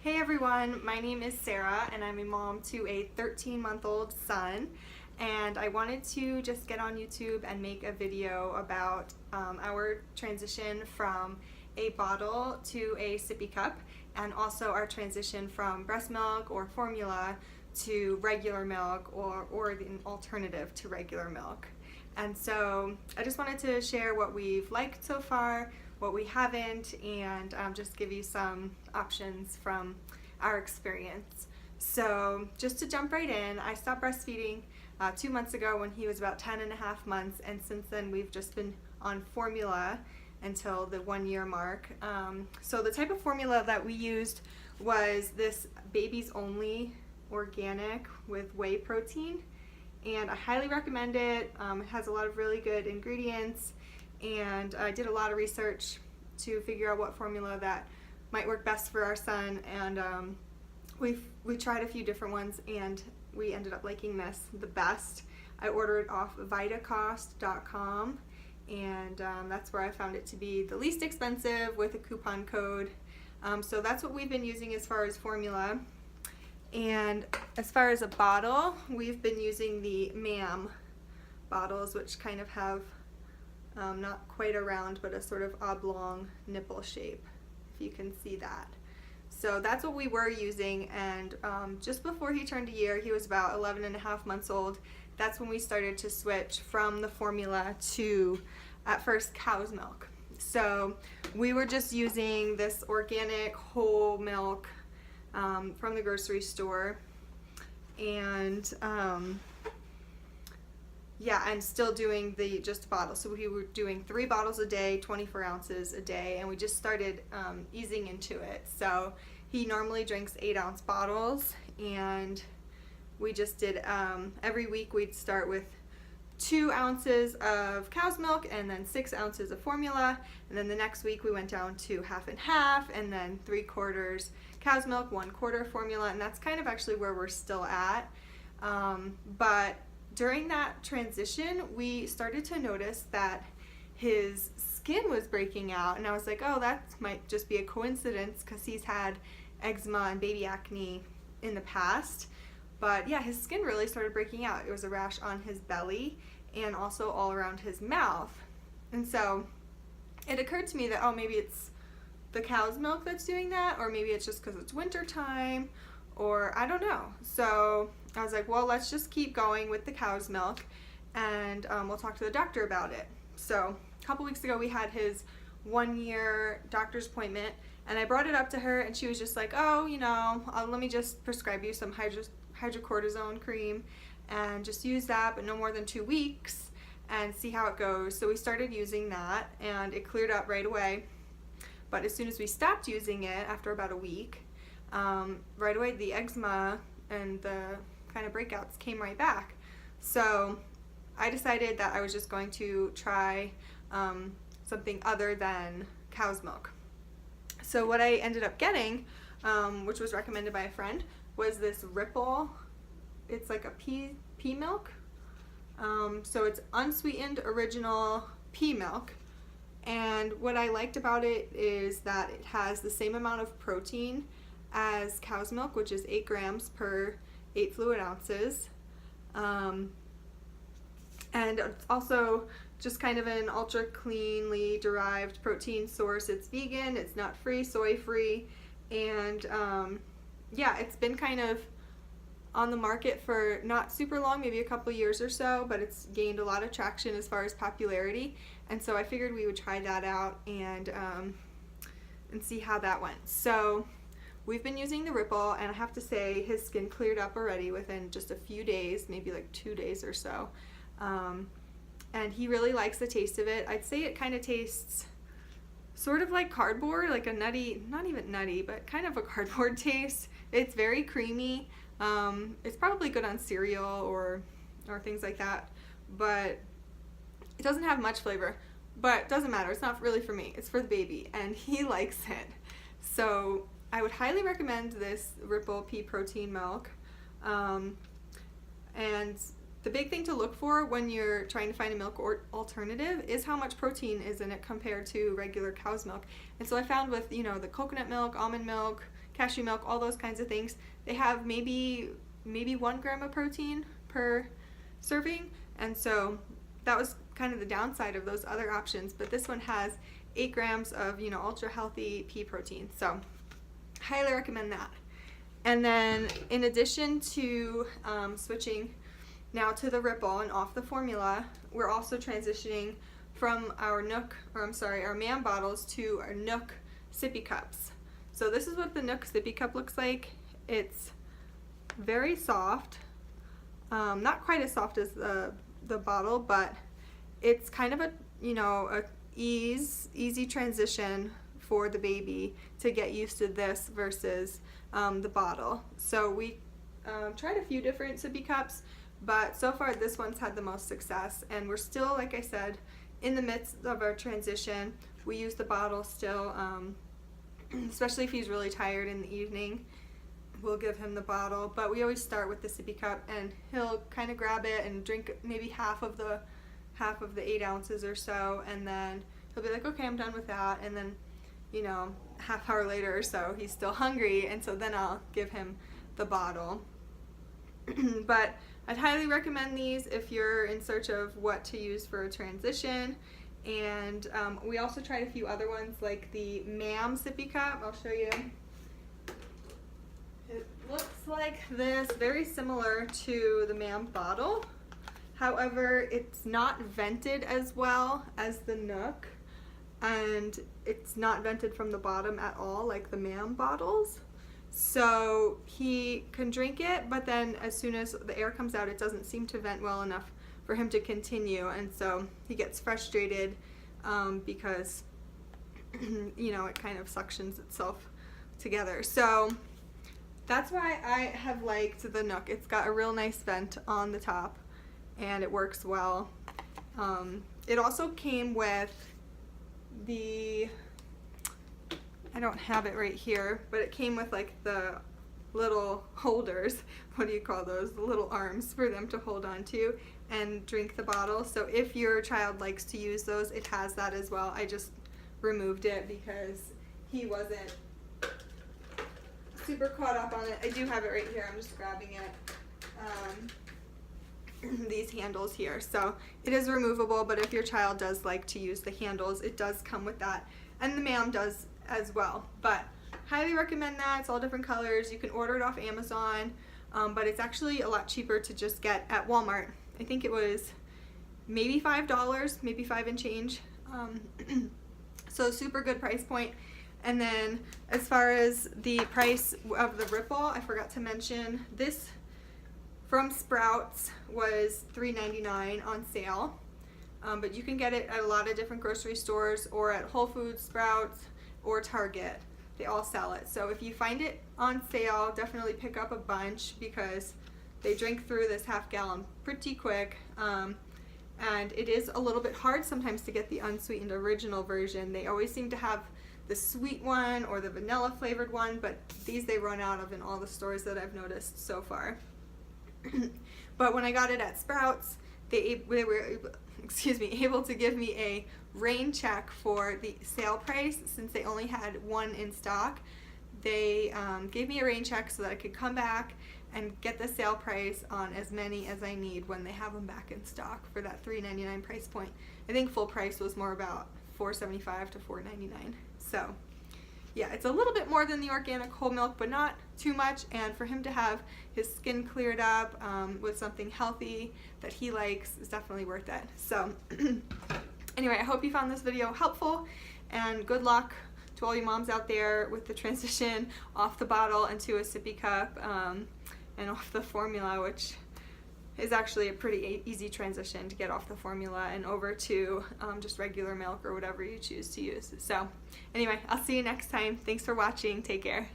Hey everyone, my name is Sarah and I'm a mom to a 13-month-old son, and I wanted to just get on YouTube and make a video about our transition from a bottle to a sippy cup, and also our transition from breast milk or formula to regular milk or an alternative to regular milk. And so I just wanted to share what we've liked so far, what we haven't, and just give you some options from our experience. So just to jump right in, I stopped breastfeeding 2 months ago when he was about 10.5 months, and since then we've just been on formula until the 1 year mark. So the type of formula that we used was this Babies Only organic with whey protein, and I highly recommend it. It has a lot of really good ingredients, and I did a lot of research to figure out what formula that might work best for our son, and we tried a few different ones and we ended up liking this the best. I ordered off vitacost.com, and that's where I found it to be the least expensive with a coupon code. So that's what we've been using as far as formula. And as far as a bottle, we've been using the MAM bottles, which kind of have not quite a round, but a sort of oblong nipple shape, if you can see that. So that's what we were using, and just before he turned a year, he was about 11.5 months old, that's when we started to switch from the formula to, at first, cow's milk. So we were just using this organic whole milk from the grocery store, and yeah, and still doing the just bottle. So we were doing 3 bottles a day, 24 ounces a day, and we just started easing into it. So he normally drinks 8-ounce bottles, and we just did every week we'd start with 2 ounces of cow's milk and then 6 ounces of formula, and then the next week we went down to half and half, and then 3/4 cow's milk, 1/4 formula, and that's kind of actually where we're still at. But during that transition, we started to notice that his skin was breaking out, and I was like, oh, that might just be a coincidence because he's had eczema and baby acne in the past. But yeah, his skin really started breaking out. It was a rash on his belly and also all around his mouth. And so it occurred to me that, oh, maybe it's the cow's milk that's doing that, or maybe it's just because it's winter time, or I don't know. So I was like, well, let's just keep going with the cow's milk, and we'll talk to the doctor about it. So a couple weeks ago we had his 1-year doctor's appointment, and I brought it up to her, and she was just like, oh, let me just prescribe you some hydrocortisone cream and just use that, but no more than 2 weeks, and see how it goes. So we started using that, and it cleared up right away. But as soon as we stopped using it after about a week, right away the eczema and the kind of breakouts came right back. So I decided that I was just going to try something other than cow's milk. So what I ended up getting, which was recommended by a friend, was this Ripple. It's like a pea milk. So it's unsweetened original pea milk. And what I liked about it is that it has the same amount of protein as cow's milk, which is 8 grams per 8 fluid ounces. And it's also just kind of an ultra cleanly derived protein source. It's vegan, it's nut free, soy free, and yeah, it's been kind of on the market for not super long, maybe a couple years or so, but it's gained a lot of traction as far as popularity, and so I figured we would try that out and see how that went. So we've been using the Ripple, and I have to say his skin cleared up already within just a few days, maybe like 2 days or so, and he really likes the taste of it. I'd say it kind of tastes sort of like cardboard, like a nutty, not even nutty, but kind of a cardboard taste. It's very creamy. It's probably good on cereal or things like that, but it doesn't have much flavor. But it doesn't matter, it's not really for me, it's for the baby, and he likes it. So I would highly recommend this Ripple pea protein milk. And the big thing to look for when you're trying to find a milk alternative is how much protein is in it compared to regular cow's milk. And so I found with, the coconut milk, almond milk, cashew milk, all those kinds of things. They have maybe 1 gram of protein per serving, and so that was kind of the downside of those other options. But this one has 8 grams of, you know, ultra healthy pea protein, so highly recommend that. And then in addition to switching now to the Ripple and off the formula, we're also transitioning from our our MAM bottles to our Nook Sippy Cups. So this is what the Nook Sippy Cup looks like. It's very soft, not quite as soft as the bottle, but it's kind of a, you know, a easy transition for the baby to get used to this versus the bottle. So we tried a few different sippy cups, but so far this one's had the most success, and we're still, like I said, in the midst of our transition. We use the bottle still, especially if he's really tired in the evening. We'll give him the bottle, but we always start with the sippy cup, and he'll kind of grab it and drink maybe half of the 8 ounces or so, and then he'll be like, okay, I'm done with that. And then, you know, half hour later or so, he's still hungry, and so then I'll give him the bottle. But I'd highly recommend these if you're in search of what to use for a transition. And we also tried a few other ones, like the MAM Sippy Cup. I'll show you. It looks like this, very similar to the MAM bottle. However, it's not vented as well as the Nook, and it's not vented from the bottom at all like the MAM bottles. So he can drink it, but then as soon as the air comes out, it doesn't seem to vent well enough for him to continue, and so he gets frustrated because you know, it kind of suctions itself together. So that's why I have liked the Nook. It's got a real nice vent on the top, and it works well. It also came with the, I don't have it right here, but it came with like the little holders, what do you call those, the little arms for them to hold on to and drink the bottle. So if your child likes to use those, it has that as well. I just removed it because he wasn't super caught up on it. I do have it right here, I'm just grabbing it. These handles here, so it is removable, but if your child does like to use the handles, it does come with that, and the MAM does as well. But highly recommend that. It's all different colors. You can order it off Amazon, but it's actually a lot cheaper to just get at Walmart. I think it was maybe $5, maybe 5 and change. So super good price point. And then as far as the price of the Ripple, I forgot to mention this from Sprouts was $3.99 on sale, but you can get it at a lot of different grocery stores or at Whole Foods, Sprouts, or Target. They all sell it. So if you find it on sale, definitely pick up a bunch because they drink through this half gallon pretty quick. And it is a little bit hard sometimes to get the unsweetened original version. They always seem to have the sweet one or the vanilla flavored one, but these they run out of in all the stores that I've noticed so far. But when I got it at Sprouts, they were able to give me a rain check for the sale price. Since they only had one in stock, they gave me a rain check so that I could come back and get the sale price on as many as I need when they have them back in stock for that $3.99 price point. I think full price was more about $4.75 to $4.99. So yeah, it's a little bit more than the organic whole milk, but not too much. And for him to have his skin cleared up with something healthy that he likes is definitely worth it. So anyway, I hope you found this video helpful, and good luck to all you moms out there with the transition off the bottle into a sippy cup and off the formula, which is actually a pretty easy transition to get off the formula and over to just regular milk or whatever you choose to use. So anyway, I'll see you next time. Thanks for watching. Take care.